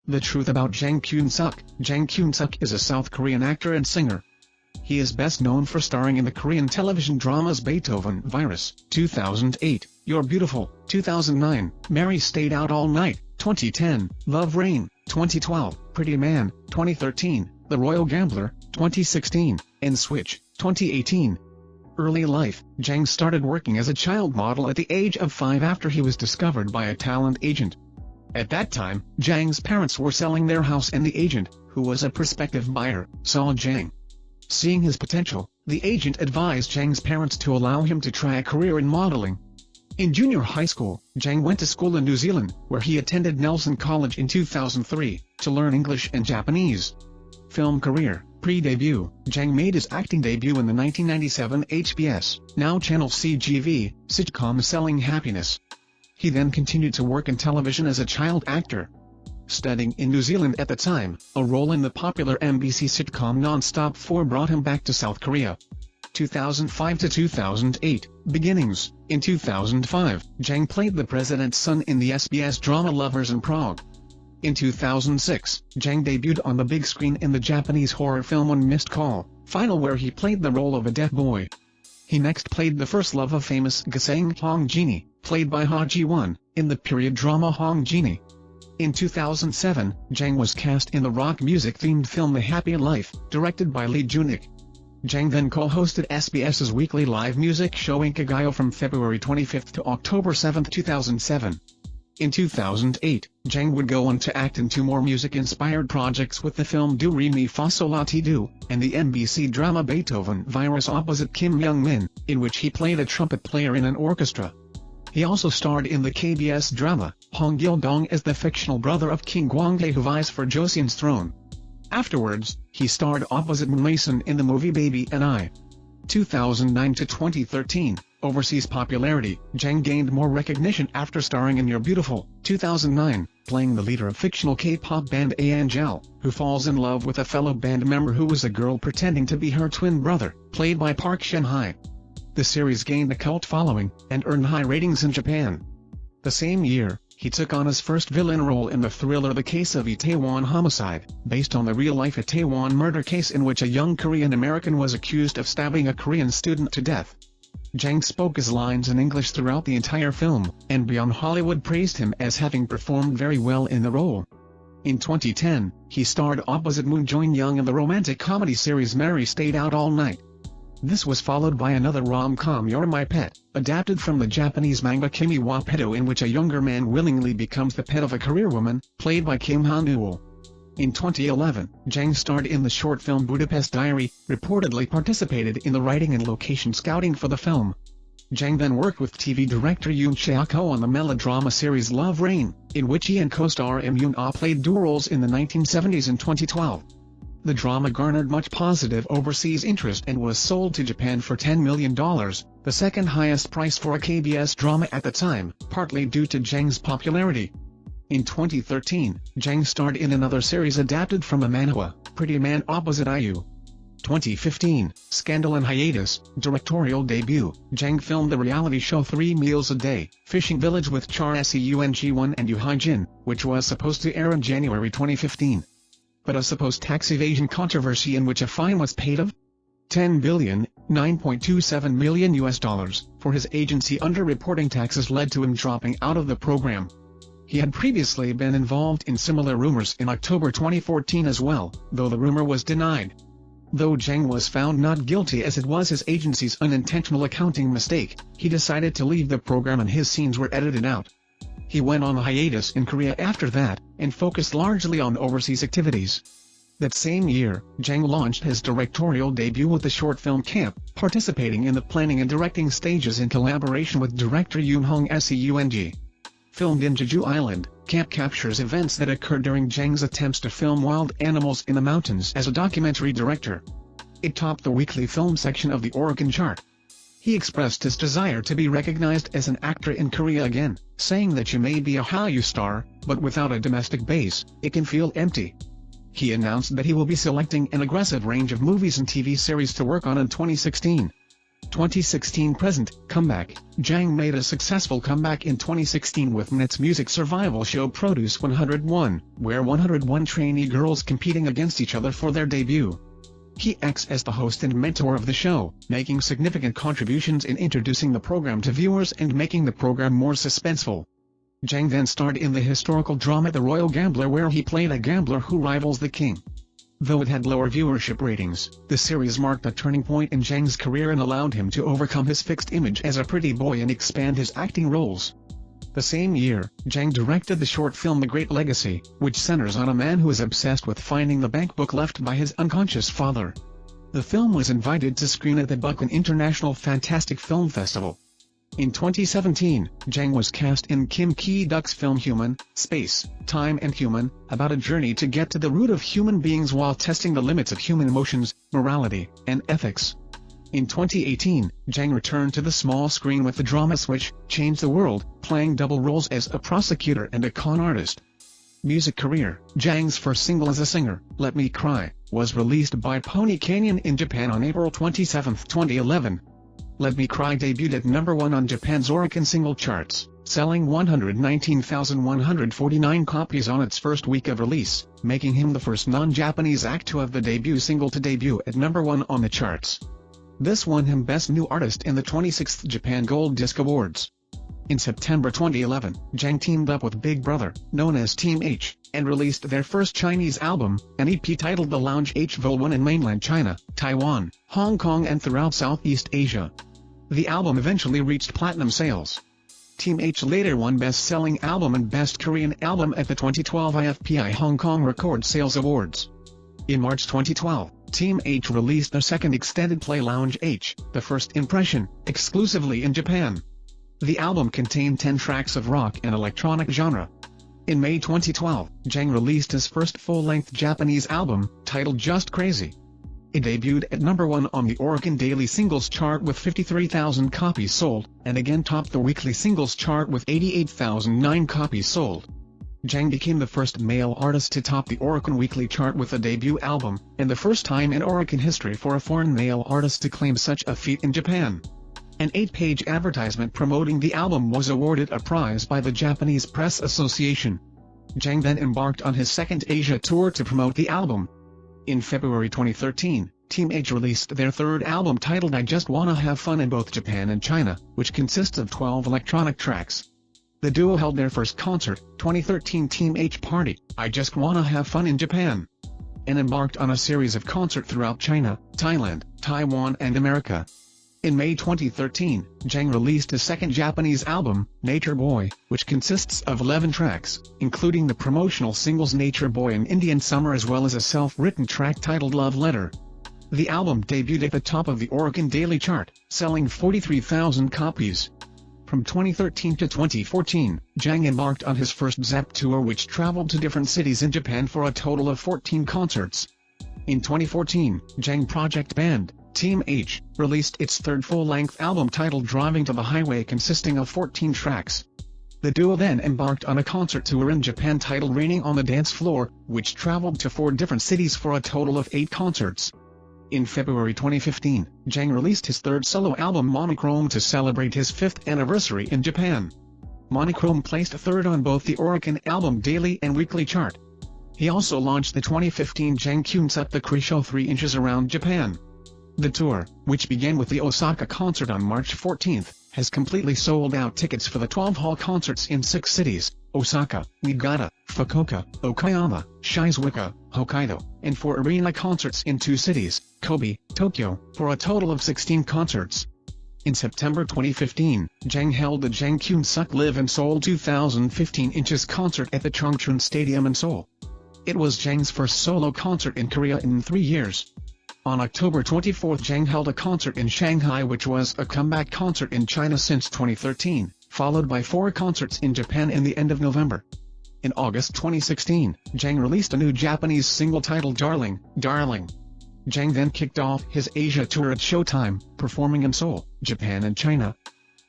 The truth about Jang Kyun-suk. Jang Kyun-suk is a South Korean actor and singer. He is best known for starring in the Korean television dramas Beethoven Virus, 2008, You're Beautiful, 2009, Mary Stayed Out All Night, 2010, Love Rain, 2012, Pretty Man, 2013, The Royal Gambler, 2016, and Switch, 2018. Early life. Jang started working as a child model at the age of 5 after he was discovered by a talent agent. At that time, Jang's parents were selling their house and the agent, who was a prospective buyer, saw Jang. Seeing his potential, the agent advised Jang's parents to allow him to try a career in modeling. In junior high school, Jang went to school in New Zealand, where he attended Nelson College in 2003, to learn English and Japanese. Film career. Pre-debut. Jang made his acting debut in the 1997 HBS, now Channel CGV, sitcom Selling Happiness. He then continued to work in television as a child actor. Studying in New Zealand at the time, a role in the popular MBC sitcom Non-Stop 4 brought him back to South Korea. 2005 to 2008, beginnings. In 2005, Jang played the president's son in the SBS drama Lovers in Prague. In 2006, Jang debuted on the big screen in the Japanese horror film One Missed Call, Final, where he played the role of a deaf boy. He next played the first love of famous Gasang Hong Genie, played by Ha Ji-won, in the period drama Hong Genie. In 2007, Jang was cast in the rock music-themed film The Happy Life, directed by Lee Junik. Jang then co-hosted SBS's weekly live music show Inkigayo from February 25 to October 7, 2007. In 2008, Jang would go on to act in 2 more music-inspired projects with the film Do Re Mi Fa Sol La Ti Do, and the NBC drama Beethoven Virus opposite Kim Young-min, in which he played a trumpet player in an orchestra. He also starred in the KBS drama, Hong Gil-dong as the fictional brother of King Gwanghae who vies for Joseon's throne. Afterwards, he starred opposite Moon Mason in the movie Baby and I. 2009 to 2013, overseas popularity. Jang gained more recognition after starring in You're Beautiful, 2009, playing the leader of fictional K-pop band Angel, who falls in love with a fellow band member who was a girl pretending to be her twin brother, played by Park Shin-hye. The series gained a cult following, and earned high ratings in Japan. The same year, he took on his first villain role in the thriller The Case of Itaewon Homicide, based on the real-life Itaewon murder case in which a young Korean-American was accused of stabbing a Korean student to death. Jang spoke his lines in English throughout the entire film, and Beyond Hollywood praised him as having performed very well in the role. In 2010, he starred opposite Moon Jo-young in the romantic comedy series Mary Stayed Out All Night. This was followed by another rom-com You're My Pet, adapted from the Japanese manga Kimi wa Petto, in which a younger man willingly becomes the pet of a career woman, played by Kim Han-eul. In 2011, Jang starred in the short film Budapest Diary, reportedly participated in the writing and location scouting for the film. Jang then worked with TV director Yoon Chae-ho on the melodrama series Love Rain, in which he and co-star Im Yoon-ah played dual roles in the 1970s and 2012. The drama garnered much positive overseas interest and was sold to Japan for $10 million, the second highest price for a KBS drama at the time, partly due to Jang's popularity. In 2013, Jang starred in another series adapted from a manhwa, Pretty Man opposite IU. 2015, Scandal and Hiatus, directorial debut. Jang filmed the reality show 3 Meals a Day, Fishing Village with Char Seung-won and Yoo Hae-jin, which was supposed to air in January 2015. But a supposed tax evasion controversy in which a fine was paid of $10 billion, $9.27 million for his agency underreporting taxes led to him dropping out of the program. He had previously been involved in similar rumors in October 2014 as well, though the rumor was denied. Though Jang was found not guilty as it was his agency's unintentional accounting mistake, he decided to leave the program and his scenes were edited out. He went on a hiatus in Korea after that, and focused largely on overseas activities. That same year, Jang launched his directorial debut with the short film Camp, participating in the planning and directing stages in collaboration with director Yoon Hong Seung. Filmed in Jeju Island, Camp captures events that occurred during Jang's attempts to film wild animals in the mountains as a documentary director. It topped the weekly film section of the Oricon chart. He expressed his desire to be recognized as an actor in Korea again, saying that you may be a Hallyu star, but without a domestic base, it can feel empty. He announced that he will be selecting an aggressive range of movies and TV series to work on in 2016. 2016 present, comeback. Jang made a successful comeback in 2016 with Mnet's music survival show Produce 101, where 101 trainee girls competing against each other for their debut. He acts as the host and mentor of the show, making significant contributions in introducing the program to viewers and making the program more suspenseful. Jang then starred in the historical drama The Royal Gambler, where he played a gambler who rivals the king. Though it had lower viewership ratings, the series marked a turning point in Jang's career and allowed him to overcome his fixed image as a pretty boy and expand his acting roles. The same year, Jang directed the short film The Great Legacy, which centers on a man who is obsessed with finding the bankbook left by his unconscious father. The film was invited to screen at the Busan International Fantastic Film Festival. In 2017, Jang was cast in Kim Ki-duk's film Human, Space, Time and Human, about a journey to get to the root of human beings while testing the limits of human emotions, morality, and ethics. In 2018, Jang returned to the small screen with the drama Switch, Change the World, playing double roles as a prosecutor and a con artist. Music career. Jang's first single as a singer, Let Me Cry, was released by Pony Canyon in Japan on April 27, 2011. Let Me Cry debuted at #1 on Japan's Oricon single charts, selling 119,149 copies on its first week of release, making him the first non-Japanese act to have the debut single to debut at #1 on the charts. This won him Best New Artist in the 26th Japan Gold Disc Awards. In September 2011, Jang teamed up with Big Brother, known as Team H, and released their first Chinese album, an EP titled The Lounge H Vol 1 in mainland China, Taiwan, Hong Kong and throughout Southeast Asia. The album eventually reached platinum sales. Team H later won Best Selling Album and Best Korean Album at the 2012 IFPI Hong Kong Record Sales Awards. In March 2012, Team H released their second extended play Lounge H, The First Impression, exclusively in Japan. The album contained 10 tracks of rock and electronic genre. In May 2012, Jang released his first full-length Japanese album, titled Just Crazy. It debuted at #1 on the Oricon Daily Singles Chart with 53,000 copies sold, and again topped the weekly singles chart with 88,009 copies sold. Jang became the first male artist to top the Oricon Weekly Chart with a debut album, and the first time in Oricon history for a foreign male artist to claim such a feat in Japan. An 8-page advertisement promoting the album was awarded a prize by the Japanese Press Association. Jang then embarked on his second Asia tour to promote the album. In February 2013, Team H released their third album titled I Just Wanna Have Fun in both Japan and China, which consists of 12 electronic tracks. The duo held their first concert, 2013 Team H Party, I Just Wanna Have Fun in Japan, and embarked on a series of concerts throughout China, Thailand, Taiwan and America. In May 2013, Jang released his second Japanese album, Nature Boy, which consists of 11 tracks, including the promotional singles Nature Boy and Indian Summer as well as a self-written track titled Love Letter. The album debuted at the top of the Oricon Daily Chart, selling 43,000 copies. From 2013 to 2014, Jang embarked on his first ZEP tour which traveled to different cities in Japan for a total of 14 concerts. In 2014, Jang project band, Team H, released its third full-length album titled Driving to the Highway consisting of 14 tracks. The duo then embarked on a concert tour in Japan titled Raining on the Dance Floor, which traveled to 4 different cities for a total of 8 concerts. In February 2015, Jang released his third solo album Monochrome to celebrate his 5th anniversary in Japan. Monochrome placed third on both the Oricon Album Daily and Weekly Chart. He also launched the 2015 Jang Kyunsuk The Cree Show 3 Inches around Japan. The tour, which began with the Osaka concert on March 14, has completely sold out tickets for the 12 hall concerts in 6 cities, Osaka, Niigata, Fukuoka, Okayama, Shizuoka, Hokkaido, and 4 arena concerts in 2 cities, Kobe, Tokyo, for a total of 16 concerts. In September 2015, Jang held the Jang Kyunsuk Live in Seoul 2015 Inches concert at the Changchun Stadium in Seoul. It was Jang's first solo concert in Korea in 3 years. On October 24, Jang held a concert in Shanghai which was a comeback concert in China since 2013, followed by 4 concerts in Japan in the end of November. In August 2016, Jang released a new Japanese single titled Darling, Darling. Jang then kicked off his Asia tour at Showtime, performing in Seoul, Japan and China.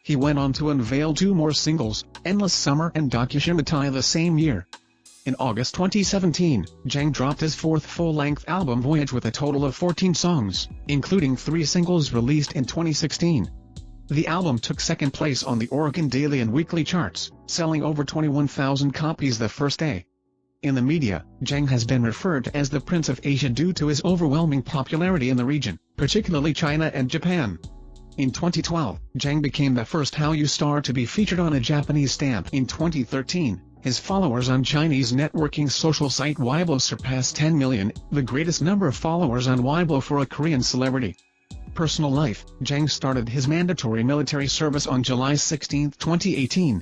He went on to unveil 2 more singles, Endless Summer and Dakushimatai the same year. In August 2017, Zhang dropped his fourth full-length album Voyage with a total of 14 songs, including 3 singles released in 2016. The album took second place on the Oricon daily and weekly charts, selling over 21,000 copies the first day. In the media, Zhang has been referred to as the Prince of Asia due to his overwhelming popularity in the region, particularly China and Japan. In 2012, Zhang became the first Hallyu star to be featured on a Japanese stamp. In 2013, his followers on Chinese networking social site Weibo surpassed 10 million, the greatest number of followers on Weibo for a Korean celebrity. Personal life: Zhang started his mandatory military service on July 16, 2018.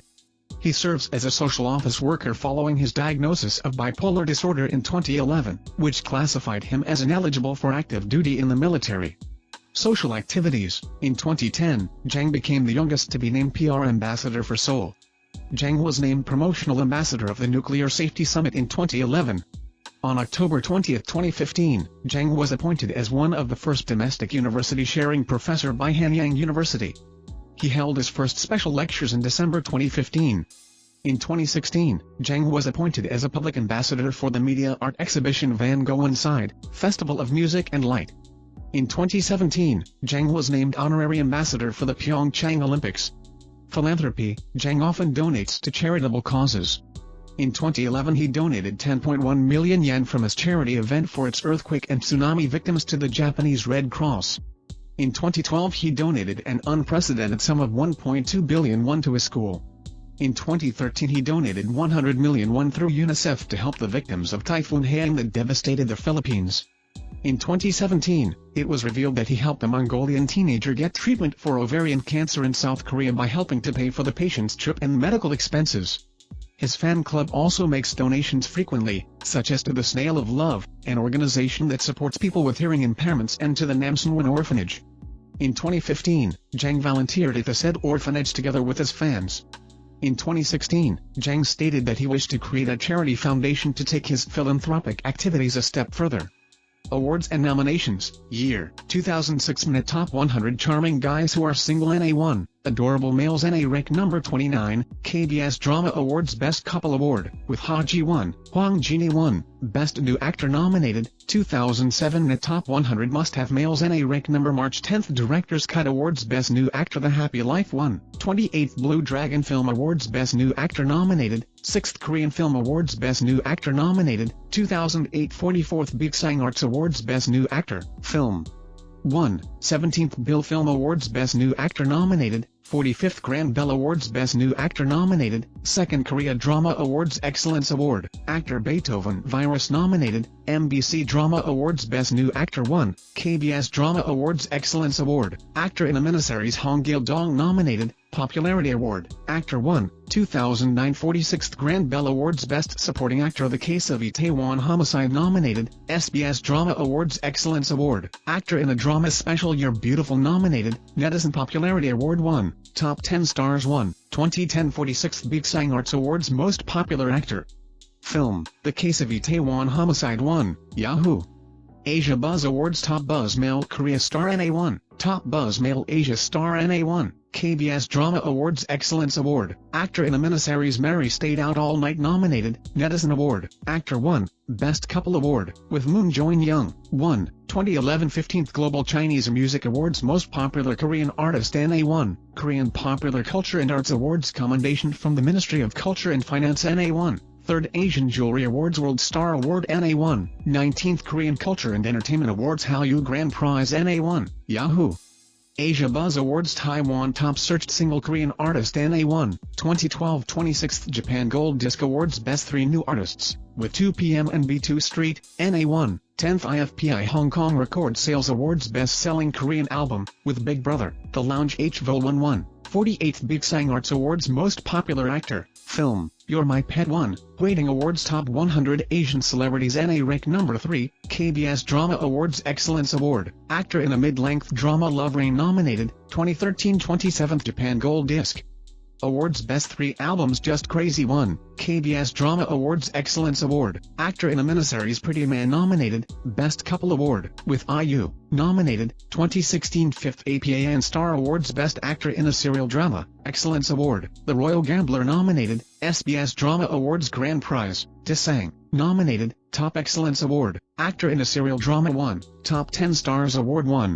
He serves as a social office worker following his diagnosis of bipolar disorder in 2011, which classified him as ineligible for active duty in the military. Social activities: in 2010, Zhang became the youngest to be named PR ambassador for Seoul. Zhang was named promotional ambassador of the Nuclear Safety Summit in 2011. On October 20, 2015, Zhang was appointed as one of the first domestic university-sharing professor by Hanyang University. He held his first special lectures in December 2015. In 2016, Zhang was appointed as a public ambassador for the media art exhibition Van Gogh Inside, Festival of Music and Light. In 2017, Zhang was named honorary ambassador for the Pyeongchang Olympics. Philanthropy: Zhang often donates to charitable causes. In 2011 he donated 10.1 million yen from his charity event for its earthquake and tsunami victims to the Japanese Red Cross. In 2012 he donated an unprecedented sum of 1.2 billion won to his school. In 2013 he donated 100 million won through UNICEF to help the victims of Typhoon Haiyan that devastated the Philippines. In 2017, it was revealed that he helped a Mongolian teenager get treatment for ovarian cancer in South Korea by helping to pay for the patient's trip and medical expenses. His fan club also makes donations frequently, such as to the Snail of Love, an organization that supports people with hearing impairments, and to the Namsunwon Orphanage. In 2015, Zhang volunteered at the said orphanage together with his fans. In 2016, Zhang stated that he wished to create a charity foundation to take his philanthropic activities a step further. Awards and nominations: Year 2006 Mnet Top 100 Charming Guys Who Are Single NA1, Adorable Males NA Rank Number 29, KBS Drama Awards Best Couple Award, with Ha Ji won, Hwang Jin won, Best New Actor nominated, 2007 Mnet Top 100 Must-Have Males NA Rank Number March 10th Director's Cut Awards Best New Actor The Happy Life won, 28th Blue Dragon Film Awards Best New Actor nominated, 6th Korean Film Awards Best New Actor nominated, 2008 44th Big Sang Arts Awards Best New Actor, Film 1, 17th Bill Film Awards Best New Actor nominated, 45th Grand Bell Awards Best New Actor nominated, 2nd Korea Drama Awards Excellence Award, Actor Beethoven Virus nominated, MBC Drama Awards Best New Actor 1, KBS Drama Awards Excellence Award, Actor in a Miniseries Hong Gil-dong nominated, Popularity Award, Actor 1, 2009 46th Grand Bell Awards Best Supporting Actor The Case of Itaewon Homicide nominated, SBS Drama Awards Excellence Award, Actor in a Drama Special You're Beautiful nominated, Netizen Popularity Award 1, Top 10 Stars 1, 2010 46th Big Sang Arts Awards Most Popular Actor. Film, The Case of Itaewon Homicide 1, Yahoo! Asia Buzz Awards Top Buzz Male Korea Star NA1, Top Buzz Male Asia Star NA1, KBS Drama Awards Excellence Award, Actor in a Miniseries Mary Stayed Out All Night nominated, Netizen Award, Actor 1, Best Couple Award, with Moon Jo-young, 1, 2011 15th Global Chinese Music Awards Most Popular Korean Artist NA1, Korean Popular Culture and Arts Awards Commendation from the Ministry of Culture and Finance NA1, 3rd Asian Jewelry Awards World Star Award NA1, 19th Korean Culture and Entertainment Awards Hallyu Grand Prize NA1, Yahoo! Asia Buzz Awards Taiwan Top Searched Single Korean Artist NA1, 2012 26th Japan Gold Disc Awards Best 3 New Artists, with 2PM and B2 Street, NA1, 10th IFPI Hong Kong Record Sales Awards Best Selling Korean Album, with Big Brother, The Lounge HVO11, 48th Big Sang Arts Awards Most Popular Actor, Film, You're My Pet 1, Waiting Awards Top 100 Asian Celebrities NA Rank Number 3, KBS Drama Awards Excellence Award, Actor in a Mid-Length Drama Love Rain nominated, 2013 27th Japan Gold Disc. Awards Best 3 Albums Just Crazy 1, KBS Drama Awards Excellence Award, Actor in a Miniseries Pretty Man nominated, Best Couple Award, with IU, nominated, 2016 5th APAN Star Awards Best Actor in a Serial Drama, Excellence Award, The Royal Gambler nominated, SBS Drama Awards Grand Prize, Desang, nominated, Top Excellence Award, Actor in a Serial Drama 1, Top 10 Stars Award 1.